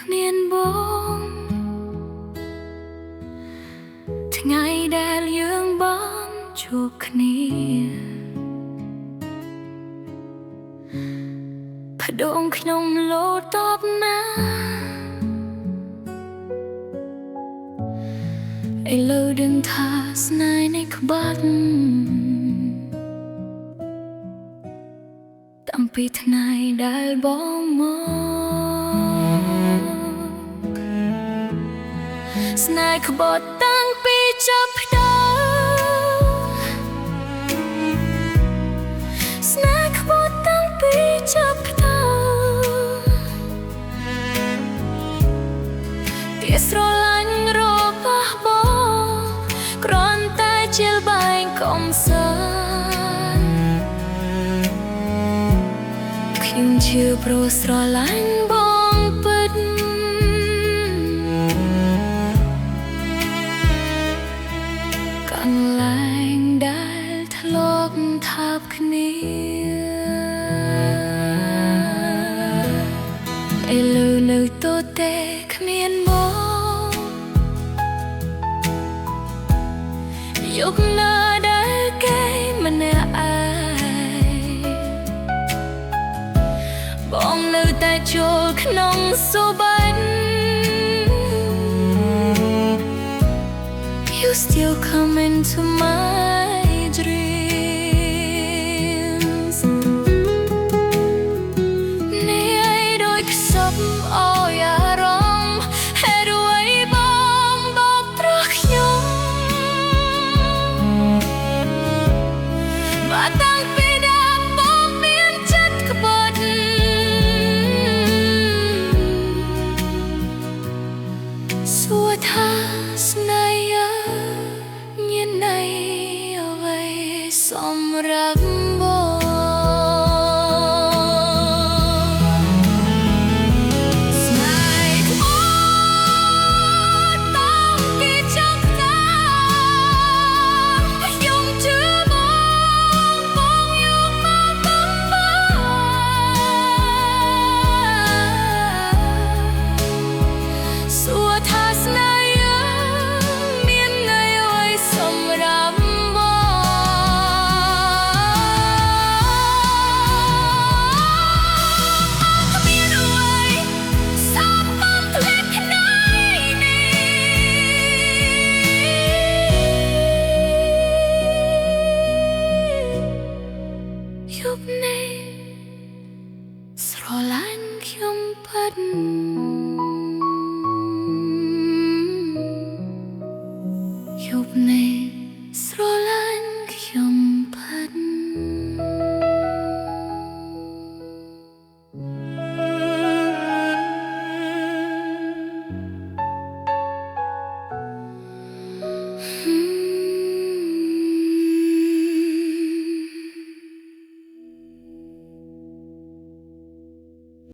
គ្មានបងថ្ងៃដែលយើងបានជួបគ្នាបដូងក្នុងលោតបណាឥឡូវដឹងថាស្នេហ៍នៃក្បាត់តាំងពីថ្ងៃដែលបងមកស្នេហ៍ក្បត់តាំងពីចាប់ផ្ដើមស្នេហ៍ក្បត់តាំងពីចាប់ផ្ដើមគេស្រឡាញ់របស់បងគ្រាន់តែជាល្បែងកំសាន្តខ្ញុំជឿព្រោះស្រឡាញ់បងពិតកន្លែងដែលធ្លាប់ថាបគ្នាឥឡូវនៅទទេគ្មានបងយកណាដែលគេម្នាក់ឯងបងនៅតែចូលក្នុងសូបែន You still come into my dreams នេះឯងដូចខ្សឹបអោយអារម្មណ៍ហេតុអ្វីបងបោកប្រាស់ខ្ញុំមកតាំងពីដែលបងមានចិត្តក្បត់សួរថាស្នេហ៍មានន័យអ្វីសម្រាប់បងស្នេហ៍ក្បត់តាំងពីចាប់ផ្ដើមខ្ញុំជឿបងយកមកបំសួរថាស្នេហ៍មានន័យអ្វីសម្រាប់យប់នេះស្រឡាញ់ខ្ញុំពិត